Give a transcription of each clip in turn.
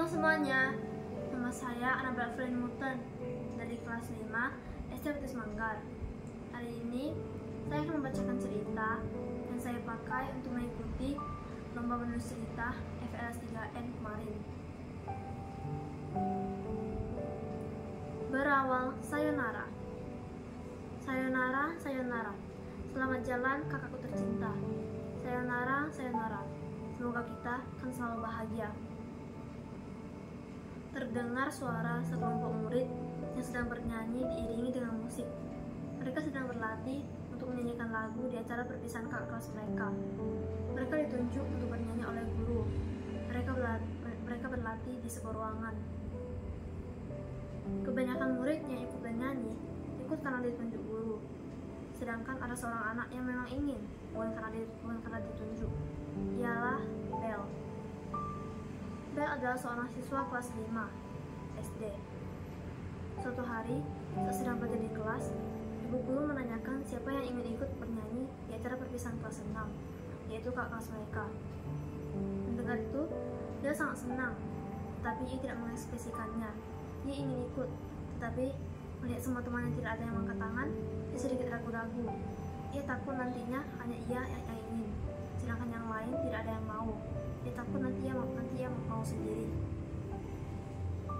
Halo semuanya, nama saya Annabel Flynn Muten dari kelas 5 SD Baptis Manggar. Hari ini saya akan membacakan cerita yang saya pakai untuk mengikuti lomba menulis cerita FLS 3N kemarin. Berawal sayonara. Sayonara, sayonara. Selamat jalan kakakku tercinta. Sayonara, sayonara. Semoga kita akan selalu bahagia. Terdengar suara sekelompok murid yang sedang bernyanyi diiringi dengan musik. Mereka sedang berlatih untuk menyanyikan lagu di acara perpisahan kakak kelas mereka. Mereka ditunjuk untuk bernyanyi oleh guru. Mereka berlatih di sebuah ruangan. Kebanyakan murid yang ikut bernyanyi ikut karena ditunjuk guru. Sedangkan ada seorang anak yang memang ingin, bukan karena ditunjuk. Ialah Bel. Bel adalah seorang siswa kelas 5 SD. Suatu hari, saat sedang belajar di kelas, ibu guru menanyakan siapa yang ingin ikut bernyanyi di acara perpisahan kelas 6, yaitu kakak kelas mereka. Mendengar itu, dia sangat senang, tetapi ia tidak mengekspresikannya. Dia ingin ikut, tetapi melihat semua temannya tidak ada yang mengangkat tangan, dia sedikit ragu-ragu. Ia takut nantinya hanya ia yang ingin, sedangkan yang lain tidak ada yang mau. Dia takut nanti ia mau sendiri.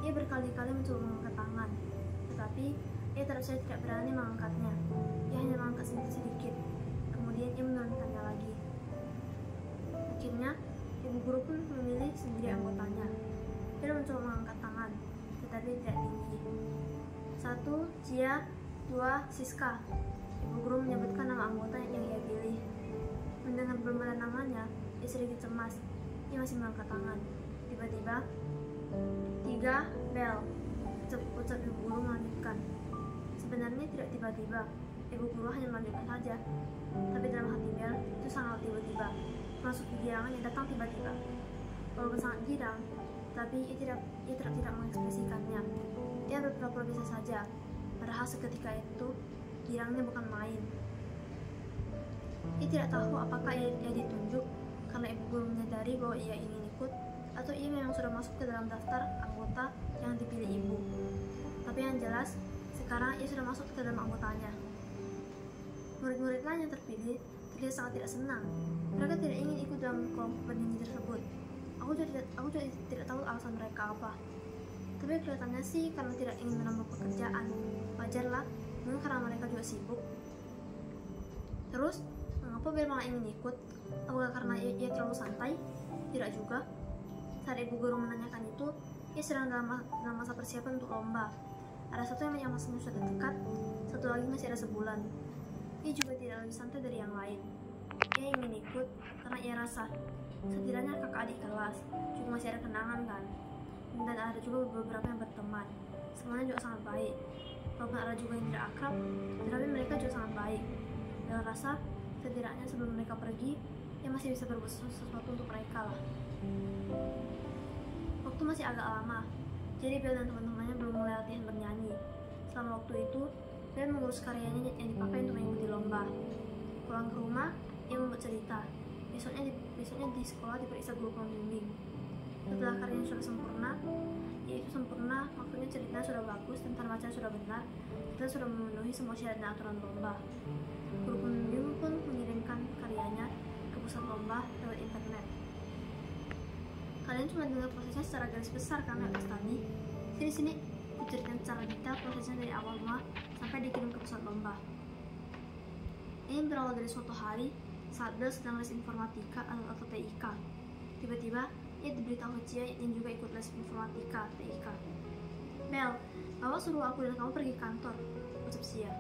Ia berkali-kali mencoba mengangkat tangan, tetapi ia tidak berani mengangkatnya. Ia hanya mengangkat sedikit, kemudian ia menurunkannya lagi. Akhirnya, ibu guru pun memilih sendiri anggotanya. Dia mencoba mengangkat tangan, tetapi tidak tinggi. 1, Cia, 2, Siska. Ibu guru menyebutkan nama anggota yang ia pilih. Mendengar belum ada namanya, ia sedikit cemas. Ia masih mengangkat tangan. Tiba-tiba, 3, Bel. Ucap ibu guru melanjutkan. Sebenarnya tidak tiba-tiba, ibu guru hanya melanjutkan saja. Tapi dalam hati Bel, itu sangat tiba-tiba. Masuk kegirangan yang datang tiba-tiba. Walaupun sangat girang, tapi ia tidak mengekspresikannya. Ia berpura-pura biasa saja. Padahal seketika itu, girangnya bukan main. Ia tidak tahu apakah ia ditunjuk karena ibu guru menyadari bahwa ia ingin ikut, atau ia memang sudah masuk ke dalam daftar anggota yang dipilih ibu. Tapi yang jelas, sekarang ia sudah masuk ke dalam anggotanya. Murid-murid lain yang terpilih terlihat sangat tidak senang. Mereka tidak ingin ikut dalam kelompok bernyanyi tersebut. Aku juga tidak tahu alasan mereka apa. Tapi kelihatannya sih karena tidak ingin menambah pekerjaan. Wajarlah, mungkin karena mereka juga sibuk. Terus, mengapa Bel malah ingin ikut? Apakah karena ia terlalu santai? Tidak juga. Saat ibu guru menanyakan itu, ia sedang dalam masa persiapan untuk lomba. Ada satu yang masanya sudah dekat, satu lagi masih ada sebulan. Ia juga tidak lebih santai dari yang lain. Ia ingin ikut karena ia rasa setidaknya kakak adik kelas juga masih ada kenangan kan. Dan ada juga beberapa yang berteman. Semuanya juga sangat baik. Walaupun ada juga yang tidak akrab, tetapi mereka juga sangat baik. Dan rasa setidaknya sebelum mereka pergi, ia masih bisa berbuat sesuatu untuk mereka lah. Waktu masih agak lama, jadi Bel dan teman-temannya belum mulai latihan bernyanyi. Selama waktu itu, Bel mengurus karyanya yang dipakai untuk mengikuti lomba. Pulang ke rumah, ia membuat cerita. Besoknya di sekolah diperiksa guru pembimbing. Setelah karyanya sudah sempurna, yaitu sempurna, maksudnya ceritanya sudah bagus dan cara bacanya sudah benar, kita sudah memenuhi semua syarat dan aturan lomba. Guru pembimbing pun mengirimkan karyanya ke pusat lomba lewat internet. Kalian cuma dengar prosesnya secara garis besar kan atas tadi. Sini, aku ceritakan secara detail prosesnya dari awal rumah sampai dikirim ke pusat lomba. Ini berawal dari suatu hari saat Bel sedang les informatika atau TIK. Tiba-tiba, ia diberitahu Cia yang juga ikut les informatika TIK. Bel, bapak suruh aku dan kamu pergi kantor, ucap Cia.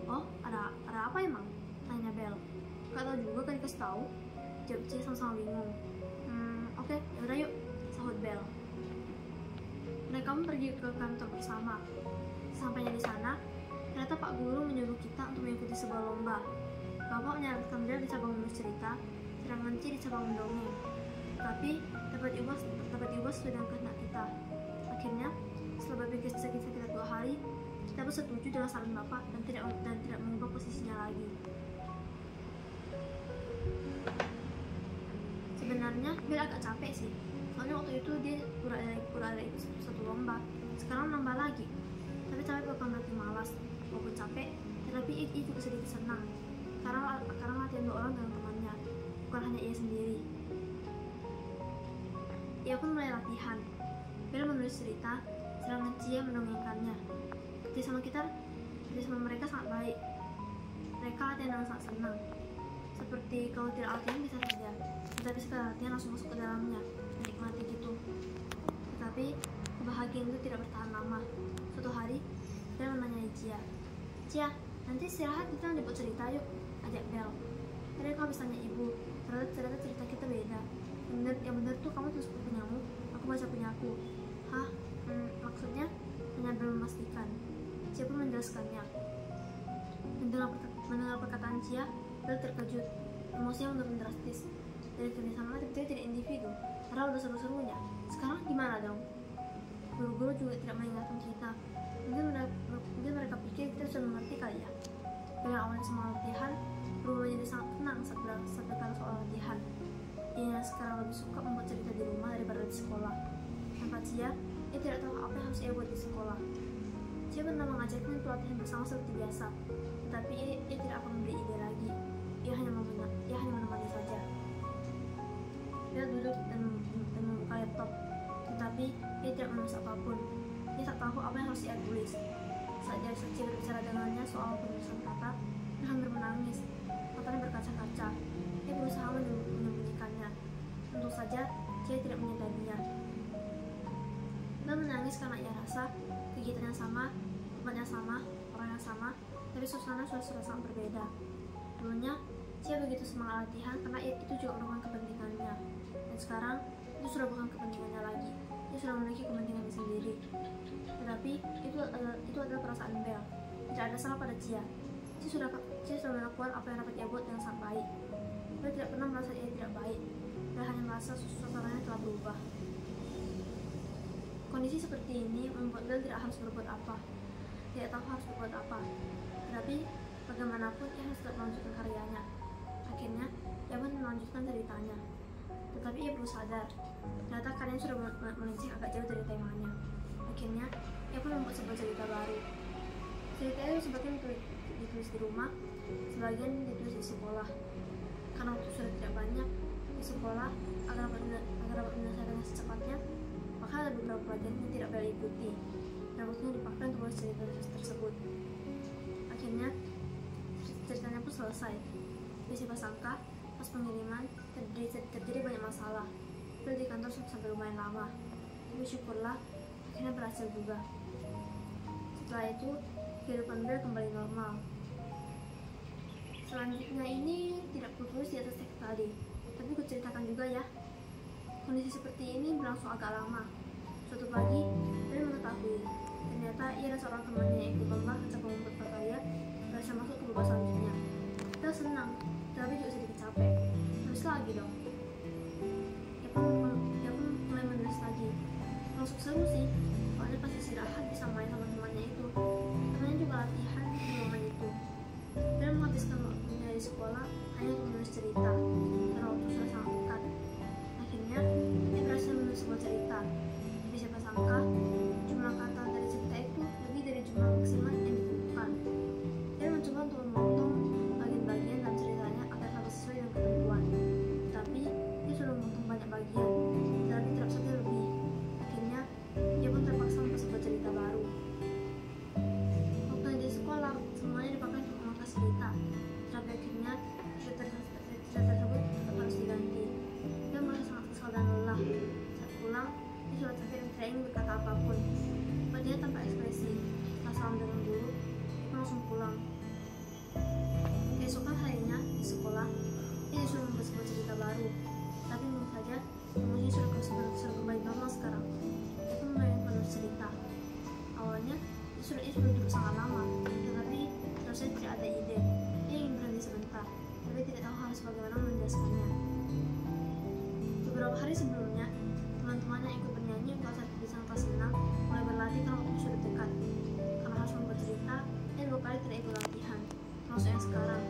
Oh, ada apa emang? Tanya Bel. Gak tahu juga kan dikasih tahu, jawab Cia sama-sama bingung. Oke, yaudah yuk, sahut Bel. Mereka pun pergi ke kantor bersama. Sampainya di sana, ternyata Pak Guru menyuruh kita untuk mengikuti sebuah lomba. Bapak menyarankan Bel di cabang menulis cerita, sedangkan Cia di cabang mendongeng. Tapi dapat diubah sesuai dengan kehendak kita. Akhirnya, setelah berpikir sekitar 2 hari, kita bersetuju dengan saran Bapak dan tidak mengubah posisinya lagi. Sebenarnya Bel agak capek sih, soalnya waktu itu dia pernah ada ikut satu lomba, sekarang nambah lagi. Tapi capek bukan berarti malas, walaupun capek, tetapi ia juga sedikit senang karena latihan 2 orang dengan temannya, bukan hanya ia sendiri. Ia pun mulai latihan. Bel menulis cerita, sedangkan Cia mendongengkannya. Kerjasama mereka sangat baik. Mereka latihan dengan sangat senang. Seperti kalau tidak latihan bisa saja, tetapi sekali latihan langsung masuk ke dalamnya, menikmati gitu. Tetapi kebahagiaan itu tidak bertahan lama. Suatu hari, Bel menanyai Cia, nanti istirahat kita dibuat cerita yuk, ajak Bel. Tadi kau habis tanya ibu, ternyata cerita kita beda. Yang benar tuh kamu tulis punyamu, aku baca punyaku. Hah? Maksudnya? Hanya Bel memastikan. Cia pun menjelaskannya. Mendengar perkataan Cia, Bel terkejut. Emosinya menurun drastis. Dari kerjasama tiba-tiba jadi individu. Padahal udah seru-serunya. Sekarang gimana dong? Guru-guru juga tidak mengingatkan kita. Mungkin mereka pikir kita sudah mengerti kali ya. Dengan awalnya semua latihan, berubah menjadi sangat tenang saat berkata soal latihan. Ia sekarang lebih suka membuat cerita di rumah daripada di sekolah. Tanpa Cia, ia tidak tahu apa yang harus ia buat di sekolah. Cia pernah mengajaknya untuk latihan bersama seperti biasa, tetapi ia tidak akan memberi ide lagi. Ia hanya menemani saja. Dia duduk dan membuka laptop, tetapi ia tidak menulis apapun. Ia tak tahu apa yang harus ia tulis. Saat Cia berbicara dengannya soal penulisan kata, dia hampir menangis. Matanya berkaca-kaca. Ia berusaha menyembunyikannya. Tentu saja, Cia tidak menyadarinya. Dia menangis karena ia rasa kegiatan yang sama, tempat yang sama, orang yang sama, tapi suasana sudah sangat berbeda. Dulunya, Cia begitu semangat latihan karena itu juga merupakan kepentingannya. Dan sekarang, itu sudah bukan kepentingannya lagi. Dia sudah memiliki kepentingannya sendiri. Tetapi, itu adalah perasaan Bel. Tidak ada salah pada Cia. Cia sudah melakukan apa yang dapat ia buat dengan sangat baik. Bel tidak pernah merasa ia tidak baik. Bel hanya merasa suasananya telah berubah. Kondisi seperti ini membuat Bel tidak harus berbuat apa. Tidak tahu harus berbuat apa. Tetapi, bagaimanapun ia harus tetap melanjutkan karyanya. Akhirnya, ia pun melanjutkan ceritanya. Tetapi ia perlu sadar, ternyata karyanya sudah melenceng agak jauh dari temanya. Akhirnya, ia pun membuat sebuah cerita baru. Cerita itu sebagian ditulis di rumah, sebagian ditulis di sekolah. Karena waktu sudah tidak banyak di sekolah, agar dapat menyelesaikannya secepatnya, maka ada beberapa pelajaran yang tidak Bel ikuti. Dan waktunya dipakai untuk menulis cerita tersebut. Akhirnya, ceritanya pun selesai. Siapa sangka, pas pengiriman terjadi banyak masalah. Bel di kantor sampai lumayan lama. Tapi syukurlah, akhirnya berhasil juga. Setelah itu, kehidupan Bel kembali normal. Selanjutnya ini tidak tertulis di atas teks tadi, tapi ku ceritakan juga ya. Kondisi seperti ini berlangsung agak lama. Suatu pagi, Bel mengetahui ternyata ia dan seorang temannya yang ikut lomba mencapai membuat prakarya berhasil masuk ke babak selanjutnya. Bel senang, tapi juga sedikit capek. Tulis lagi dong. Ia pun mulai menulis lagi. Langsung seru sih, soalnya pas istirahat bisa main sama temannya itu. Temannya juga latihan di momen itu. Bel menghabiskan waktunya di sekolah hanya untuk menulis cerita, karena waktu sudah sangat dekat. Akhirnya, dia berhasil menulis sebuah cerita. Tapi siapa sangka, jumlah kata dari cerita itu lebih dari jumlah maksimal yang dibutuhkan. Dia mencoba untuk memotong bagian-bagian dalam ceritanya agar dapat sesuai dengan ketentuan. Tapi, dia sudah memotong banyak bagian, tapi tetap saja lebih. Akhirnya, dia pun terpaksa membuat sebuah cerita baru. Waktu di sekolah, semuanya dipakai untuk memangkas cerita. Sampai akhirnya, cerita tersebut tetap harus diganti. Dia merasa sangat kesal dan lelah. Saat pulang, dia sudah capek dan tidak ingin berkata apapun. Dia tanpa ekspresi. Setelah salam dengan guru, dia langsung pulang. Keesokan harinya di sekolah, dia disuruh membuat sebuah cerita baru. Tapi mungkin saja, emosinya sudah kembali normal sekarang. Dia pun mulai menulis cerita. Awalnya, dia sudah duduk sangat lama, tetapi terusnya tidak ada ide. Dia ingin berhenti sebentar, tapi tidak tahu harus bagaimana menjelaskannya. Beberapa hari sebelumnya, teman-teman yang ikut bernyanyi di kelas 6 mulai berlatih karena waktu sudah dekat. Karena harus membuat cerita, dia 2 kali tidak ikut latihan, termasuk yang sekarang.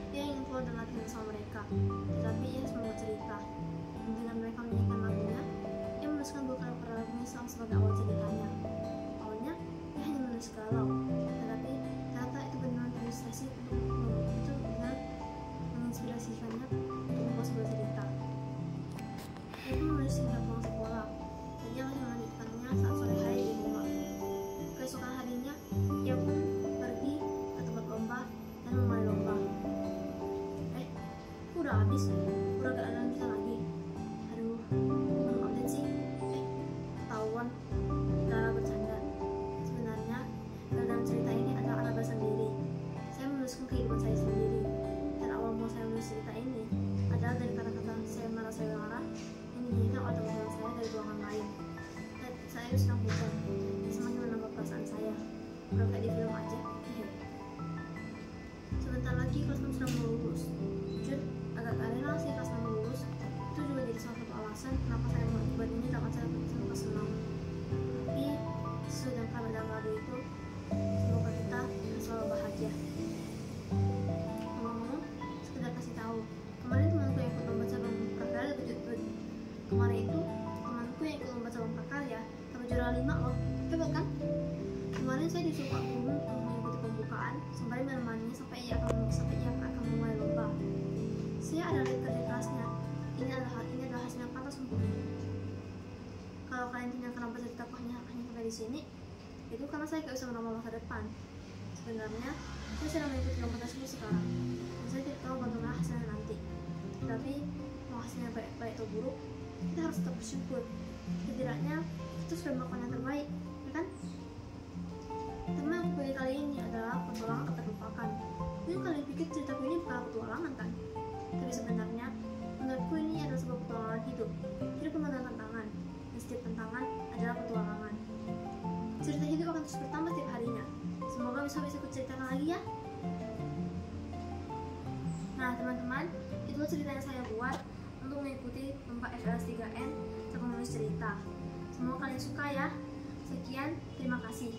Dia ingin keluar dan latihan bersama mereka, tetapi ia harus membuat cerita. Dan dengan mereka menyanyikan lagunya, ia menuliskan 2 kali pada lagunya selama lain. Saya sedang hujan, dan semakin menambah perasaan saya. Udah kayak di film aja. Sebentar lagi kelas 6 sudah mau lulus. Jujur, agak gak rela sih kelas 6 lulus. Itu juga jadi salah satu alasan kenapa saya mau ikut ini takkan saya sama kelas 6. Tapi sesuai dengan kabar dalam lagu itu, semoga kita selalu bahagia. Ngomong-ngomong, sekedar kasih tahu, kemarin temanku yang ikut lomba cabang prakarya dapat kemarin itu temanku yang ikut lomba cabang prakarya dapat juara 5 loh. Hebat kan? Kemarin saya disuruh Pak Guru untuk mengikuti pembukaan sembari menemaninya sampai ia akan memulai lomba. Saya ada lihat kerja kerasnya. Ini adalah hasil yang pantas untuknya. Kalau kalian tinggalkan apa cerita hanya sampai di sini, itu karena saya gak bisa meramal masa depan. Sebenarnya saya sedang mengikuti lomba tersebut sekarang, dan saya tidak tahu bagaimana hasilnya nanti. Tapi mau hasilnya baik atau buruk, kita harus tetap bersyukur. Setidaknya kita sudah melakukan yang terbaik, ya kan? Tema yang aku pilih kali ini adalah petualangan tak terlupakan. Mungkin kalian pikir ceritaku ini bukan petualangan kan? Tapi sebenarnya, menurutku ini adalah sebuah petualangan hidup. Hidup penuh dengan tantangan, dan setiap tantangan adalah petualangan. Cerita hidup akan terus bertambah setiap harinya. Semoga bisa aku ceritakan lagi ya. Nah teman-teman, itulah cerita yang saya buat untuk mengikuti lomba FLS 3N untuk menulis cerita. Semoga kalian suka ya. Sekian, terima kasih.